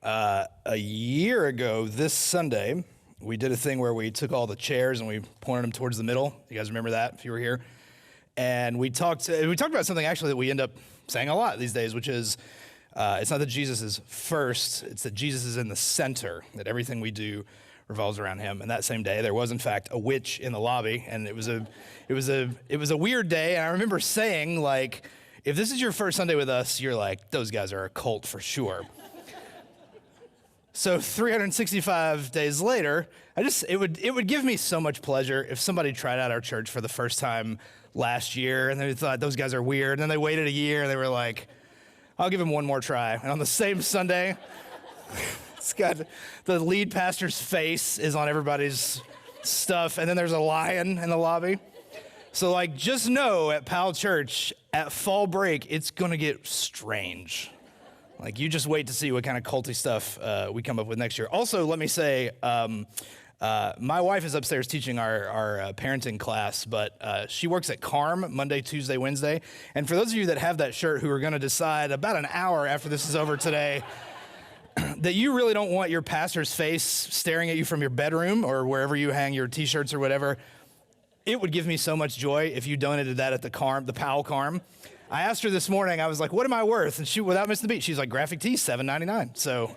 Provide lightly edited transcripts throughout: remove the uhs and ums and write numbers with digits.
A year ago this Sunday, we did a thing where we took all the chairs and we pointed them towards the middle. You guys remember that if you were here? And we talked about something actually that we end up saying a lot these days, which is it's not that Jesus is first, it's that Jesus is in the center, that everything we do revolves around him. And that same day, there was in fact a witch in the lobby, and it was a weird day. And I remember saying, like, if this is your first Sunday with us, you're like, those guys are a cult for sure. So 365 days later, it would give me so much pleasure if somebody tried out our church for the first time last year and they thought those guys are weird, and then they waited a year and they were like, I'll give them one more try. And on the same Sunday, it's got the lead pastor's face is on everybody's stuff, and then there's a lion in the lobby. So like, just know at Powell Church at fall break, it's gonna get strange. Like, you just wait to see what kind of culty stuff we come up with next year. Also, let me say, my wife is upstairs teaching our parenting class, but she works at CARM Monday, Tuesday, Wednesday. And for those of you that have that shirt who are going to decide about an hour after this is over today that you really don't want your pastor's face staring at you from your bedroom or wherever you hang your t-shirts or whatever, it would give me so much joy if you donated that at the Powell CARM. I asked her this morning, I was like, what am I worth? And she, without missing the beat, she's like, graphic tee, $7.99. So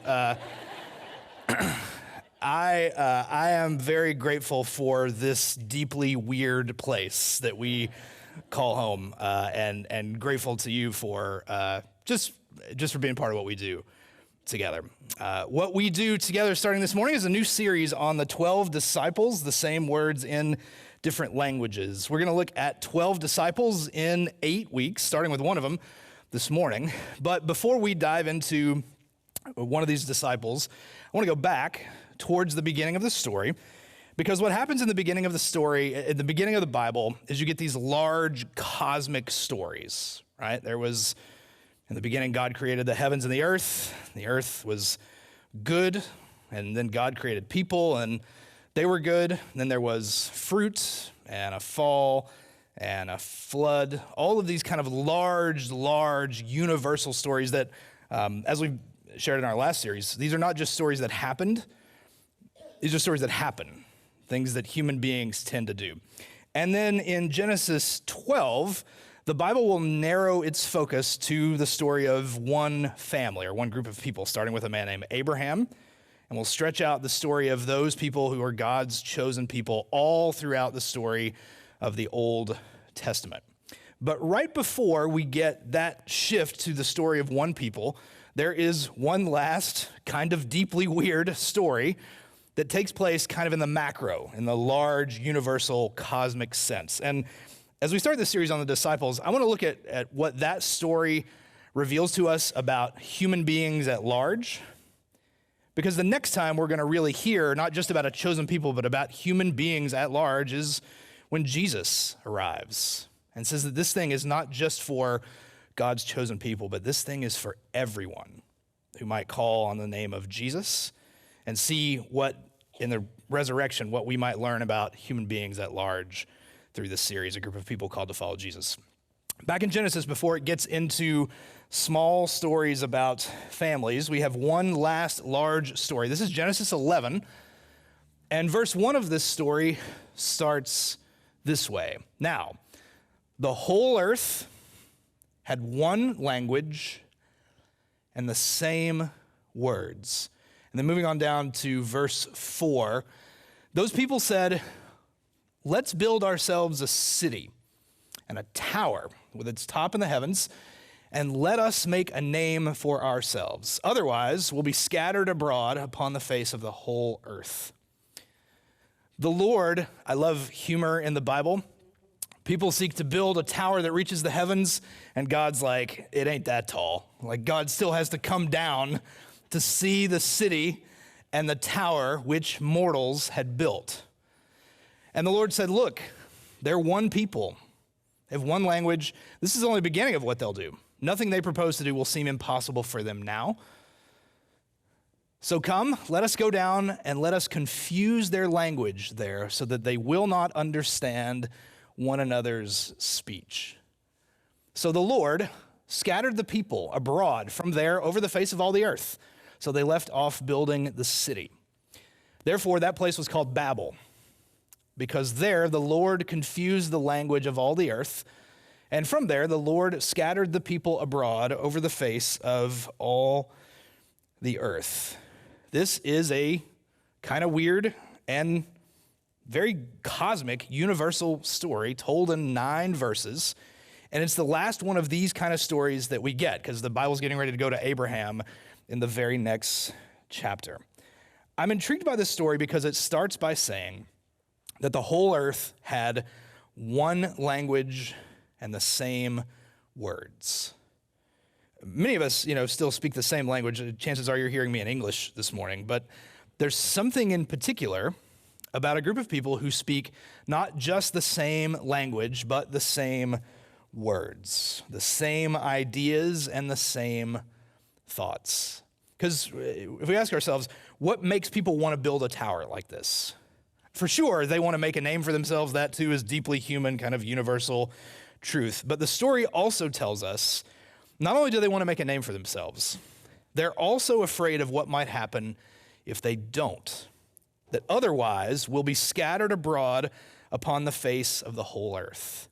I am very grateful for this deeply weird place that we call home, and grateful to you for just for being part of what we do together. What we do together starting this morning is a new series on the 12 disciples, the same words in different languages. We're going to look at 12 disciples in 8 weeks, starting with one of them this morning. But before we dive into one of these disciples, I want to go back towards the beginning of the story, because what happens in the beginning of the story, at the beginning of the Bible, is you get these large cosmic stories, right? There was, in the beginning, God created the heavens and the earth. The earth was good, and then God created people, and they were good. And then there was fruit and a fall and a flood. All of these kind of large universal stories that, as we shared in our last series, these are not just stories that happened. These are stories that happen, things that human beings tend to do. And then in Genesis 12, the Bible will narrow its focus to the story of one family or one group of people, starting with a man named Abraham. And we'll stretch out the story of those people who are God's chosen people all throughout the story of the Old Testament. But right before we get that shift to the story of one people, there is one last kind of deeply weird story that takes place kind of in the macro, in the large, universal, cosmic sense. And as we start this series on the disciples, I want to look at what that story reveals to us about human beings at large. Because the next time we're going to really hear not just about a chosen people, but about human beings at large is when Jesus arrives and says that this thing is not just for God's chosen people, but this thing is for everyone who might call on the name of Jesus and see what in the resurrection, what we might learn about human beings at large through this series, a group of people called to follow Jesus. Back in Genesis, before it gets into small stories about families, we have one last large story. This is Genesis 11, and verse 1 of this story starts this way. Now, the whole earth had one language and the same words. And then moving on down to verse 4, those people said, let's build ourselves a city and a tower with its top in the heavens, and let us make a name for ourselves. Otherwise, we'll be scattered abroad upon the face of the whole earth. The Lord, I love humor in the Bible. People seek to build a tower that reaches the heavens, and God's like, it ain't that tall. Like, God still has to come down to see the city and the tower which mortals had built. And the Lord said, look, they're one people. They have one language. This is only the beginning of what they'll do. Nothing they propose to do will seem impossible for them now. So come, let us go down and let us confuse their language there so that they will not understand one another's speech. So the Lord scattered the people abroad from there over the face of all the earth, so they left off building the city. Therefore, that place was called Babel, because there the Lord confused the language of all the earth, and from there the Lord scattered the people abroad over the face of all the earth. This is a kind of weird and very cosmic, universal story told in 9 verses. And it's the last one of these kind of stories that we get, because the Bible's getting ready to go to Abraham in the very next chapter. I'm intrigued by this story because it starts by saying that the whole earth had one language and the same words. Many of us, still speak the same language. Chances are you're hearing me in English this morning, but there's something in particular about a group of people who speak not just the same language, but the same words, the same ideas, and the same thoughts. Because if we ask ourselves, what makes people want to build a tower like this? For sure, they want to make a name for themselves. That too is deeply human, kind of universal truth. But the story also tells us, not only do they want to make a name for themselves, they're also afraid of what might happen if they don't, that otherwise will be scattered abroad upon the face of the whole earth.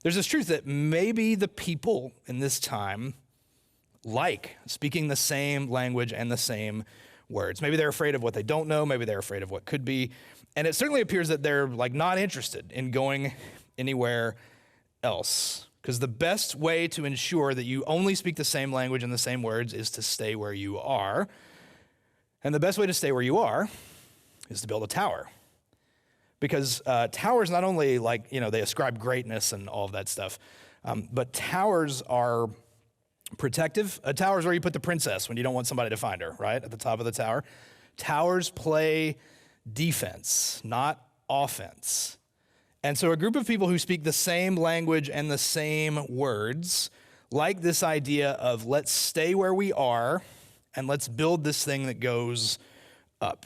There's this truth that maybe the people in this time like speaking the same language and the same words. Maybe they're afraid of what they don't know. Maybe they're afraid of what could be. And it certainly appears that they're not interested in going anywhere else. Because the best way to ensure that you only speak the same language and the same words is to stay where you are. And the best way to stay where you are is to build a tower. Because towers not only they ascribe greatness and all of that stuff, but towers are protective. A tower is where you put the princess when you don't want somebody to find her, right? At the top of the tower. Towers play defense, not offense. And so a group of people who speak the same language and the same words like this idea of let's stay where we are and let's build this thing that goes up.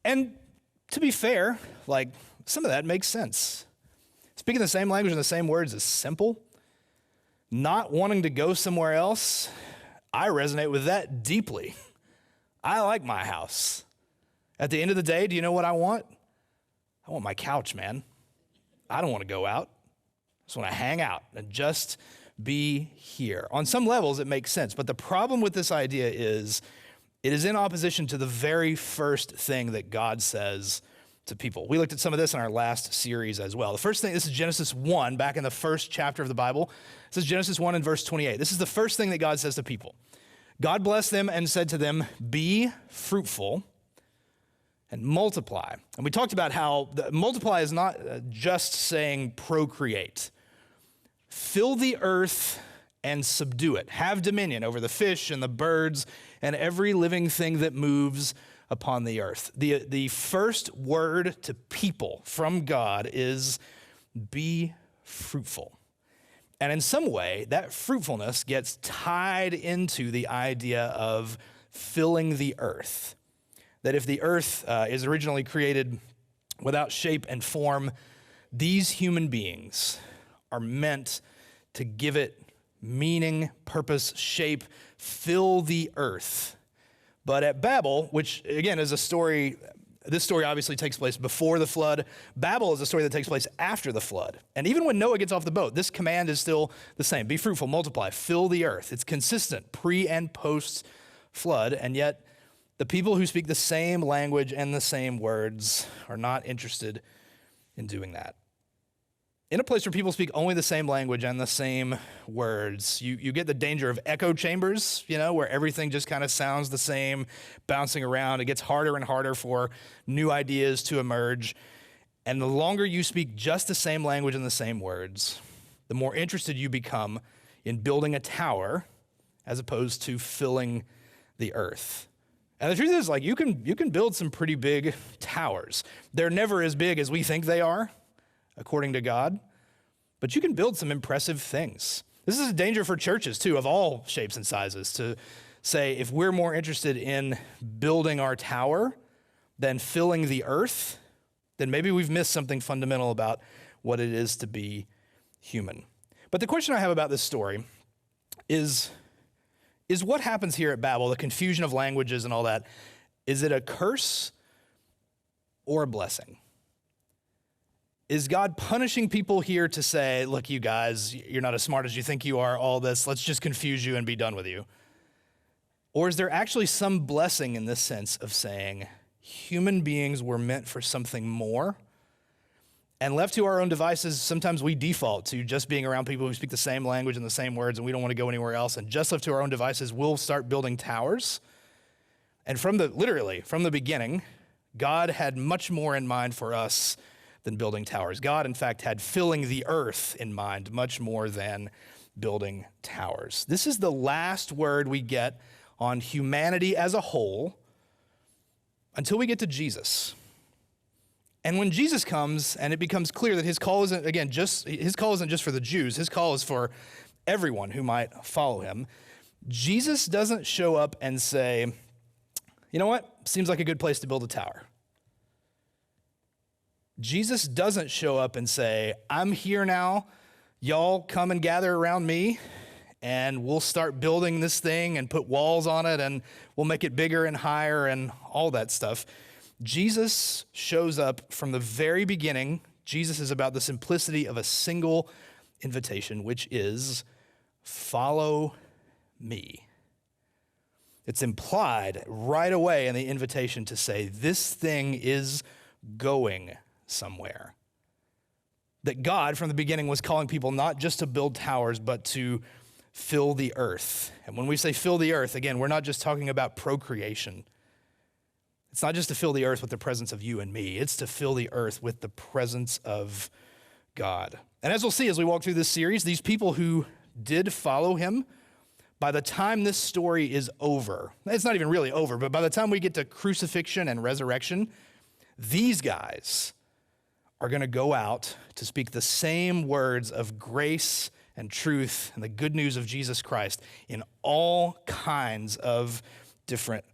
And to be fair, some of that makes sense. Speaking the same language and the same words is simple. Not wanting to go somewhere else, I resonate with that deeply. I like my house. At the end of the day, do you know what I want? I want my couch, man. I don't want to go out. I just want to hang out and just be here. On some levels, it makes sense. But the problem with this idea is it is in opposition to the very first thing that God says to people. We looked at some of this in our last series as well. The first thing, this is Genesis 1, back in the first chapter of the Bible. This is Genesis 1 and verse 28. This is the first thing that God says to people. God blessed them and said to them, "Be fruitful and multiply." And we talked about how multiply is not just saying procreate. Fill the earth and subdue it. Have dominion over the fish and the birds and every living thing that moves upon the earth. The first word to people from God is be fruitful. And in some way, that fruitfulness gets tied into the idea of filling the earth. That if the earth is originally created without shape and form, these human beings are meant to give it meaning, purpose, shape, fill the earth. But at Babel, which again is a story, this story obviously takes place before the flood. Babel is a story that takes place after the flood. And even when Noah gets off the boat, this command is still the same. Be fruitful, multiply, fill the earth. It's consistent pre and post flood. And yet the people who speak the same language and the same words are not interested in doing that. In a place where people speak only the same language and the same words, you get the danger of echo chambers, where everything just kind of sounds the same, bouncing around. It gets harder and harder for new ideas to emerge. And the longer you speak just the same language and the same words, the more interested you become in building a tower as opposed to filling the earth. And the truth is, you can build some pretty big towers. They're never as big as we think they are, according to God, but you can build some impressive things. This is a danger for churches, too, of all shapes and sizes, to say if we're more interested in building our tower than filling the earth, then maybe we've missed something fundamental about what it is to be human. But the question I have about this story is is what happens here at Babel, the confusion of languages and all that, is it a curse or a blessing? Is God punishing people here to say, look, you guys, you're not as smart as you think you are, all this, let's just confuse you and be done with you? Or is there actually some blessing in this sense of saying human beings were meant for something more? And left to our own devices, sometimes we default to just being around people who speak the same language and the same words, and we don't want to go anywhere else. And just left to our own devices, we'll start building towers. And literally, from the beginning, God had much more in mind for us than building towers. God, in fact, had filling the earth in mind much more than building towers. This is the last word we get on humanity as a whole until we get to Jesus. And when Jesus comes and it becomes clear that his call isn't just for the Jews, his call is for everyone who might follow him, Jesus doesn't show up and say, you know what, seems like a good place to build a tower. Jesus doesn't show up and say, I'm here now, y'all come and gather around me, and we'll start building this thing and put walls on it, and we'll make it bigger and higher and all that stuff. Jesus shows up from the very beginning. Jesus is about the simplicity of a single invitation, which is, follow me. It's implied right away in the invitation to say, this thing is going somewhere. That God, from the beginning, was calling people not just to build towers, but to fill the earth. And when we say fill the earth, again, we're not just talking about procreation. It's not just to fill the earth with the presence of you and me. It's to fill the earth with the presence of God. And as we'll see as we walk through this series, these people who did follow him, by the time this story is over, it's not even really over, but by the time we get to crucifixion and resurrection, these guys are going to go out to speak the same words of grace and truth and the good news of Jesus Christ in all kinds of different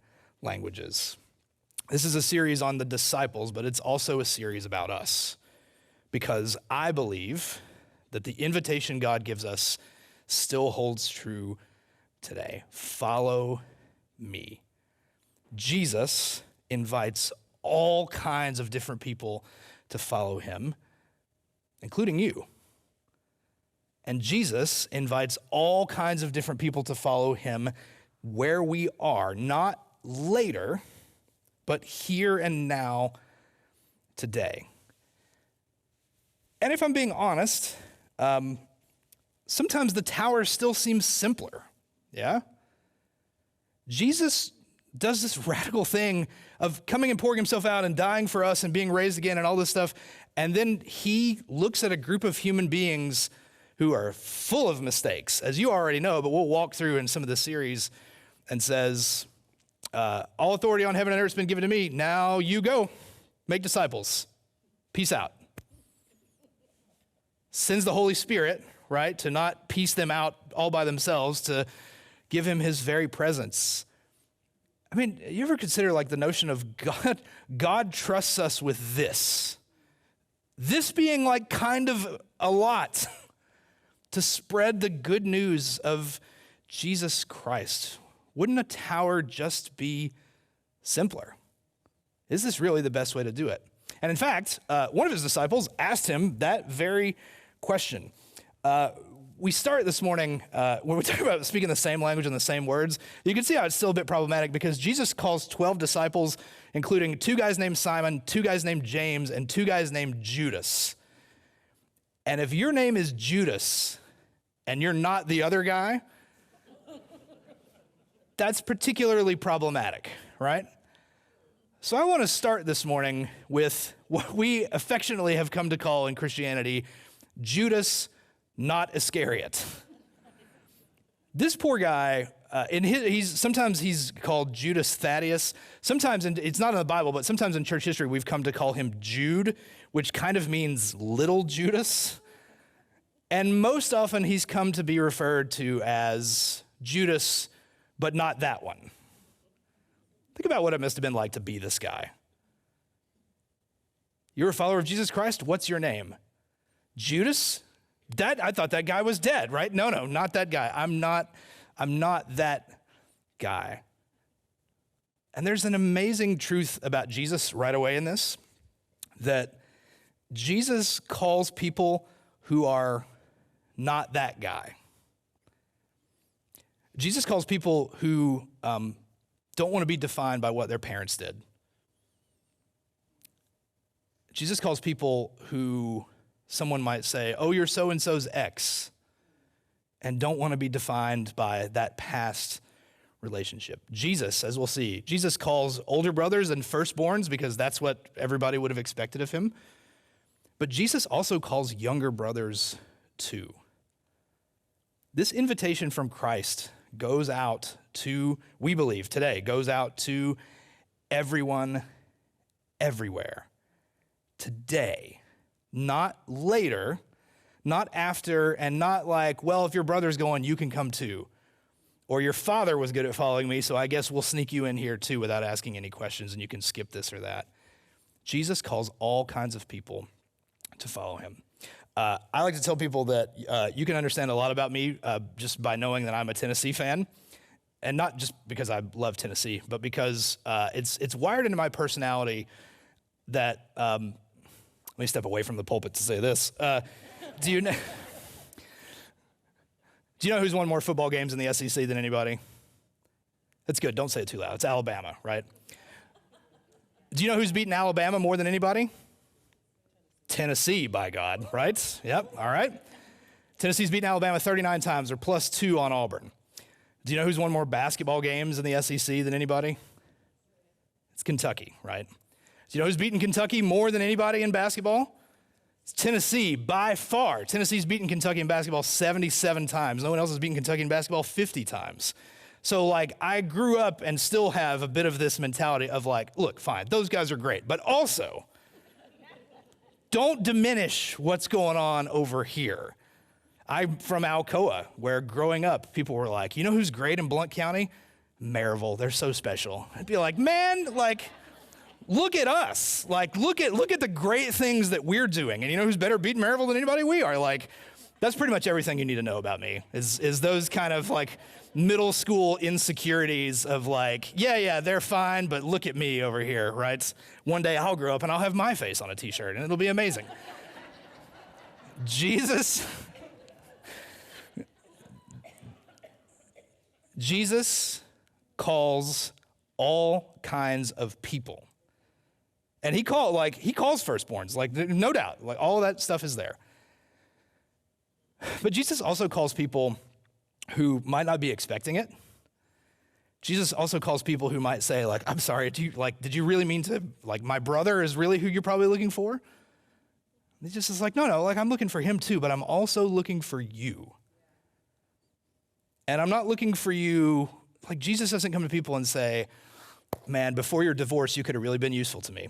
languages. This is a series on the disciples, but it's also a series about us, because I believe that the invitation God gives us still holds true today. Follow me. Jesus invites all kinds of different people to follow him, including you. And Jesus invites all kinds of different people to follow him where we are, not later, but here and now, today. And if I'm being honest, sometimes the tower still seems simpler, yeah? Jesus does this radical thing of coming and pouring himself out and dying for us and being raised again and all this stuff, and then he looks at a group of human beings who are full of mistakes, as you already know, but we'll walk through in some of the series, and says, all authority on heaven and earth has been given to me. Now you go, make disciples. Peace out. Sends the Holy Spirit, right, to not piece them out all by themselves, to give him his very presence. I mean, you ever consider like the notion of God trusts us with this being like kind of a lot to spread the good news of Jesus Christ? Wouldn't a tower just be simpler? Is this really the best way to do it? And in fact, one of his disciples asked him that very question. We start this morning, when we talk about speaking the same language and the same words, you can see how it's still a bit problematic, because Jesus calls 12 disciples, including 2 guys named Simon, 2 guys named James, and 2 guys named Judas. And if your name is Judas and you're not the other guy, that's particularly problematic, right? So I want to start this morning with what we affectionately have come to call in Christianity Judas, not Iscariot. This poor guy, sometimes he's called Judas Thaddeus. Sometimes, it's not in the Bible, but sometimes in church history we've come to call him Jude, which kind of means little Judas. And most often he's come to be referred to as Judas, but not that one. Think about what it must have been like to be this guy. You're a follower of Jesus Christ? What's your name? Judas? I thought that guy was dead, right? No, not that guy. I'm not that guy. And there's an amazing truth about Jesus right away in this, that Jesus calls people who are not that guy. Jesus calls people who don't want to be defined by what their parents did. Jesus calls people who someone might say, oh, you're so-and-so's ex, and don't want to be defined by that past relationship. Jesus, as we'll see, Jesus calls older brothers and firstborns because that's what everybody would have expected of him. But Jesus also calls younger brothers too. This invitation from Christ goes out to, we believe today, goes out to everyone, everywhere. Today, not later, not after, and not like, well, if your brother's going, you can come too. Or your father was good at following me, so I guess we'll sneak you in here too without asking any questions and you can skip this or that. Jesus calls all kinds of people to follow him. I like to tell people that you can understand a lot about me just by knowing that I'm a Tennessee fan. And not just because I love Tennessee, but because it's wired into my personality that, let me step away from the pulpit to say this. Do you know who's won more football games in the SEC than anybody? That's good. Don't say it too loud. It's Alabama, right? Do you know who's beaten Alabama more than anybody? Tennessee, by God, right? Yep, all right. Tennessee's beaten Alabama 39 times, or +2 on Auburn. Do you know who's won more basketball games in the SEC than anybody? It's Kentucky, right? Do you know who's beaten Kentucky more than anybody in basketball? It's Tennessee, by far. Tennessee's beaten Kentucky in basketball 77 times. No one else has beaten Kentucky in basketball 50 times. So, like, I grew up and still have a bit of this mentality of like, look, fine, those guys are great, but also, don't diminish what's going on over here. I'm from Alcoa, where growing up, people were like, you know who's great in Blount County? Maryville, they're so special. I'd be like, man, like, look at us. Like, look at the great things that we're doing. And you know who's better beating Maryville than anybody? We are. Like, that's pretty much everything you need to know about me, is those kind of like middle school insecurities of like, yeah, they're fine, but look at me over here, right? One day I'll grow up and I'll have my face on a t-shirt and it'll be amazing. Jesus calls all kinds of people. And he calls firstborns, like, no doubt, like all that stuff is there. But Jesus also calls people who might not be expecting it. Jesus also calls people who might say, like, I'm sorry, did you really mean to, like, my brother is really who you're probably looking for? And he just is like, no, like, I'm looking for him too, but I'm also looking for you. And I'm not looking for you, like, Jesus doesn't come to people and say, man, before your divorce, you could have really been useful to me.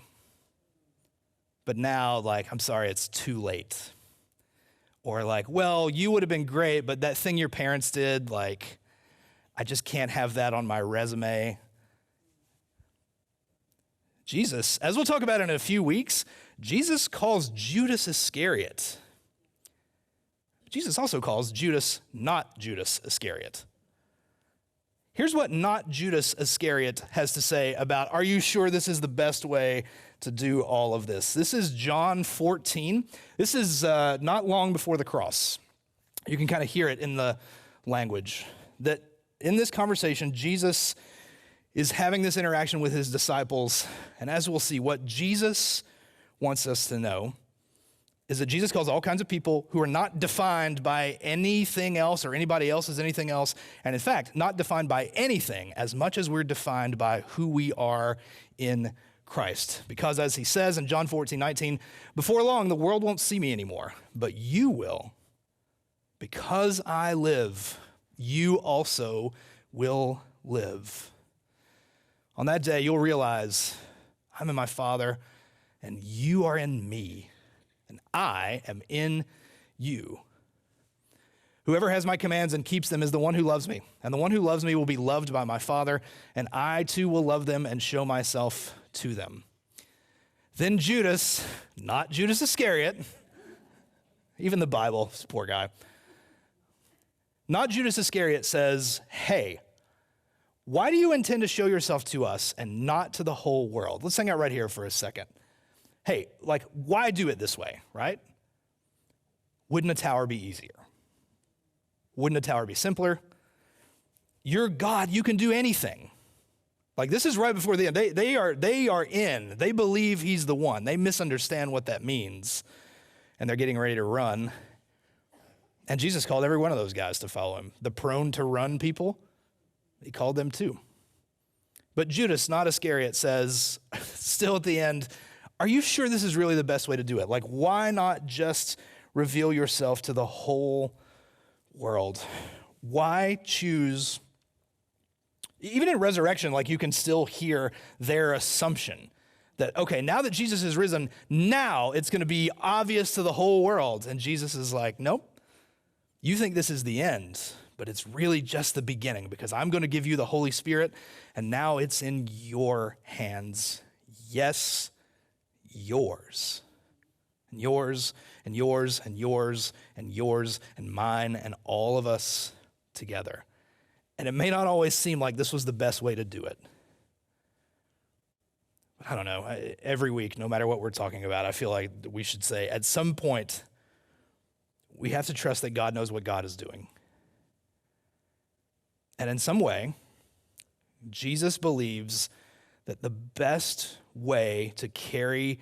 But now, like, I'm sorry, it's too late. Or like, well, you would have been great, but that thing your parents did, like, I just can't have that on my resume. Jesus, as we'll talk about in a few weeks, Jesus calls Judas Iscariot. Jesus also calls Judas not Judas Iscariot. Here's what not Judas Iscariot has to say about, are you sure this is the best way to do all of this? This is John 14. This is not long before the cross. You can kind of hear it in the language. That in this conversation, Jesus is having this interaction with his disciples. And as we'll see, what Jesus wants us to know is that Jesus calls all kinds of people who are not defined by anything else or anybody else as anything else, and in fact, not defined by anything as much as we're defined by who we are in Christ. Because as he says in John 14:19, before long, the world won't see me anymore, but you will. Because I live, you also will live. On that day, you'll realize I'm in my Father, and you are in me, and I am in you. Whoever has my commands and keeps them is the one who loves me, and the one who loves me will be loved by my Father, and I too will love them and show myself to them. Then Judas, not Judas Iscariot, even the Bible, this poor guy, not Judas Iscariot says, hey, why do you intend to show yourself to us and not to the whole world? Let's hang out right here for a second. Hey, like, why do it this way, right? Wouldn't a tower be easier? Wouldn't a tower be simpler? You're God, you can do anything. Like, this is right before the end. They are in. They believe he's the one. They misunderstand what that means, and they're getting ready to run. And Jesus called every one of those guys to follow him. The prone to run people, he called them too. But Judas, not Iscariot, says, still at the end, are you sure this is really the best way to do it? Like, why not just reveal yourself to the whole world? Why choose? Even in resurrection, like, you can still hear their assumption that, okay, now that Jesus is risen, now it's going to be obvious to the whole world. And Jesus is like, nope, you think this is the end, but it's really just the beginning, because I'm going to give you the Holy Spirit, and now it's in your hands. Yes, yours. And yours, and yours, and yours, and yours, and mine, and all of us together. And it may not always seem like this was the best way to do it. But I don't know. Every week, no matter what we're talking about, I feel like we should say at some point, we have to trust that God knows what God is doing. And in some way, Jesus believes that the best way to carry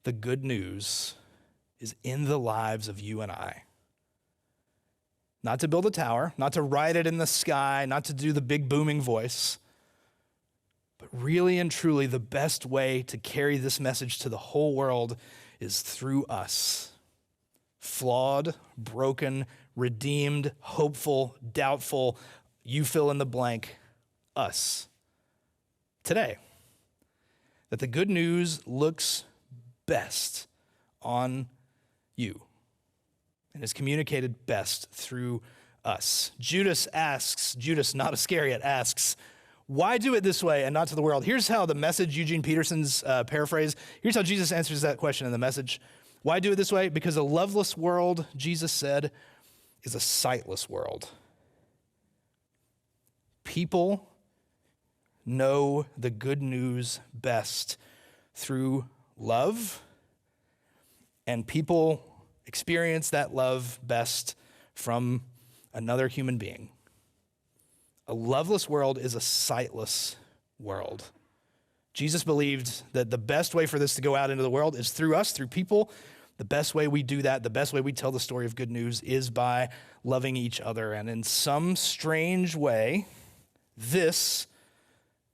the good news is in the lives of you and I. Not to build a tower, not to write it in the sky, not to do the big booming voice, but really and truly the best way to carry this message to the whole world is through us. Flawed, broken, redeemed, hopeful, doubtful, you fill in the blank, us. Today, that the good news looks best on you and is communicated best through us. Judas, not Iscariot, asks, why do it this way and not to the world? Here's how the Message, Eugene Peterson's paraphrase, here's how Jesus answers that question in the Message. Why do it this way? Because a loveless world, Jesus said, is a sightless world. People know the good news best through love, and people experience that love best from another human being. A loveless world is a sightless world. Jesus believed that the best way for this to go out into the world is through us, through people. The best way we do that, the best way we tell the story of good news is by loving each other. And in some strange way, this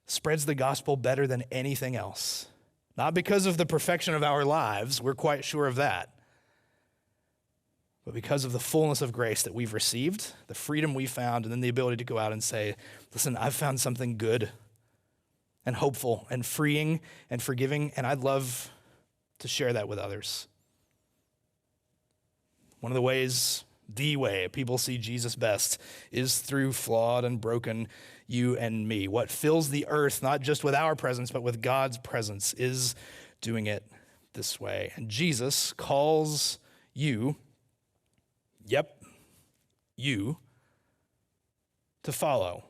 spreads the gospel better than anything else. Not because of the perfection of our lives, we're quite sure of that, but because of the fullness of grace that we've received, the freedom we found, and then the ability to go out and say, listen, I've found something good and hopeful and freeing and forgiving, and I'd love to share that with others. One of the ways people see Jesus best is through flawed and broken you and me. What fills the earth, not just with our presence, but with God's presence, is doing it this way. And Jesus calls you, you, to follow.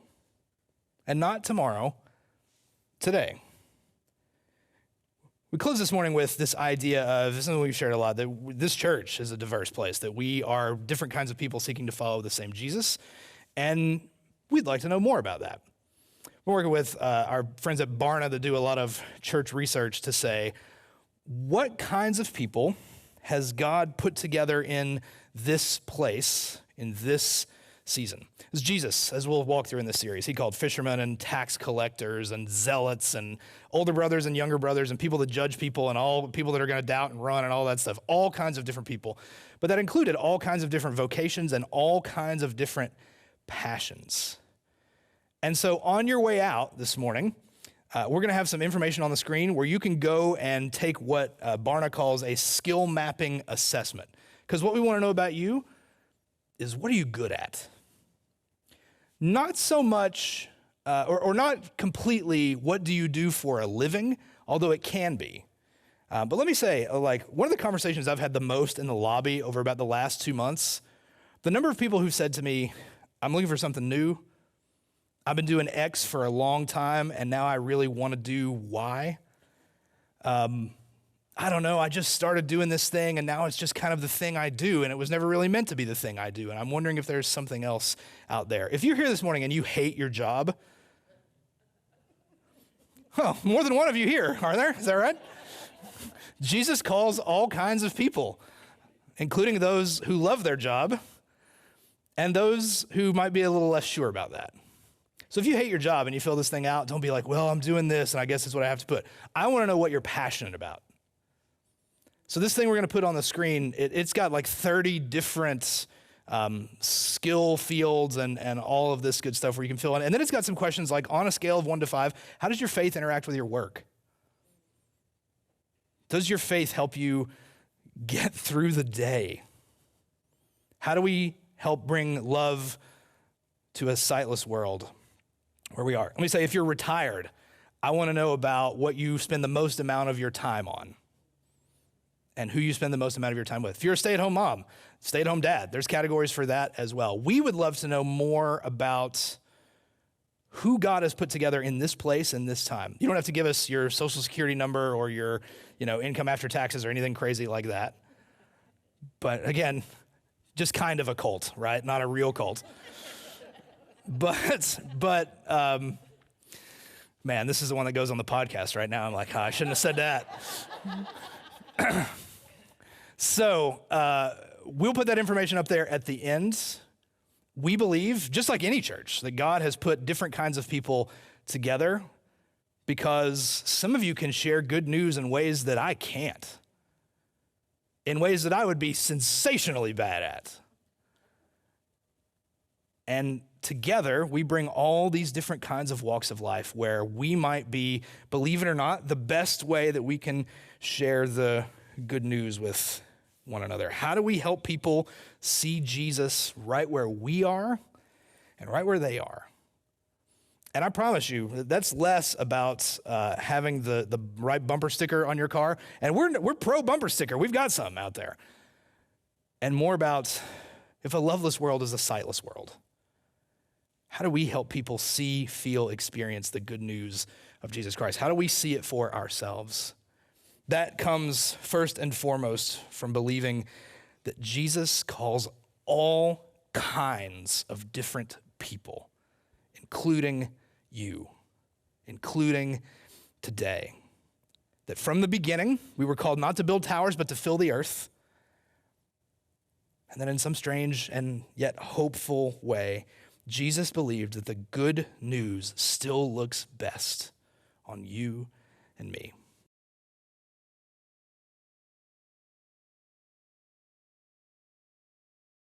And not tomorrow, today. We close this morning with this idea of, this is something we've shared a lot, that this church is a diverse place, that we are different kinds of people seeking to follow the same Jesus, and we'd like to know more about that. We're working with our friends at Barna that do a lot of church research to say, what kinds of people has God put together in this place, in this season? It's Jesus, as we'll walk through in this series. He called fishermen and tax collectors and zealots and older brothers and younger brothers and people that judge people and all people that are going to doubt and run and all that stuff. All kinds of different people. But that included all kinds of different vocations and all kinds of different passions. And so on your way out this morning, we're going to have some information on the screen where you can go and take what Barna calls a skill mapping assessment. Because what we want to know about you is, what are you good at? Not so much, or not completely, what do you do for a living, although it can be. But let me say, one of the conversations I've had the most in the lobby over about the last 2 months, the number of people who've said to me, I'm looking for something new, I've been doing X for a long time, and now I really want to do Y. I don't know, I just started doing this thing, and now it's just kind of the thing I do, and it was never really meant to be the thing I do, and I'm wondering if there's something else out there. If you're here this morning and you hate your job, more than one of you here, are there? Is that right? Jesus calls all kinds of people, including those who love their job and those who might be a little less sure about that. So if you hate your job and you fill this thing out, don't be like, well, I'm doing this, and I guess that's what I have to put. I want to know what you're passionate about. So this thing we're going to put on the screen, it's got like 30 different skill fields and all of this good stuff where you can fill in. And then it's got some questions like, on a scale of 1 to 5, how does your faith interact with your work? Does your faith help you get through the day? How do we help bring love to a sightless world where we are? Let me say, if you're retired, I want to know about what you spend the most amount of your time on and who you spend the most amount of your time with. If you're a stay-at-home mom, stay-at-home dad, there's categories for that as well. We would love to know more about who God has put together in this place and this time. You don't have to give us your social security number or your, income after taxes or anything crazy like that. But again, just kind of a cult, right? Not a real cult. But man, this is the one that goes on the podcast right now. I'm like, I shouldn't have said that. So we'll put that information up there at the end. We believe, just like any church, that God has put different kinds of people together because some of you can share good news in ways that I can't, in ways that I would be sensationally bad at. And together, we bring all these different kinds of walks of life where we might be, believe it or not, the best way that we can share the good news with one another. How do we help people see Jesus right where we are and right where they are? And I promise you, that's less about having the right bumper sticker on your car. And we're pro bumper sticker. We've got some out there. And more about if a loveless world is a sightless world. How do we help people see, feel, experience the good news of Jesus Christ? How do we see it for ourselves? That comes first and foremost from believing that Jesus calls all kinds of different people, including you, including today. That from the beginning, we were called not to build towers, but to fill the earth. And then in some strange and yet hopeful way, Jesus believed that the good news still looks best on you and me.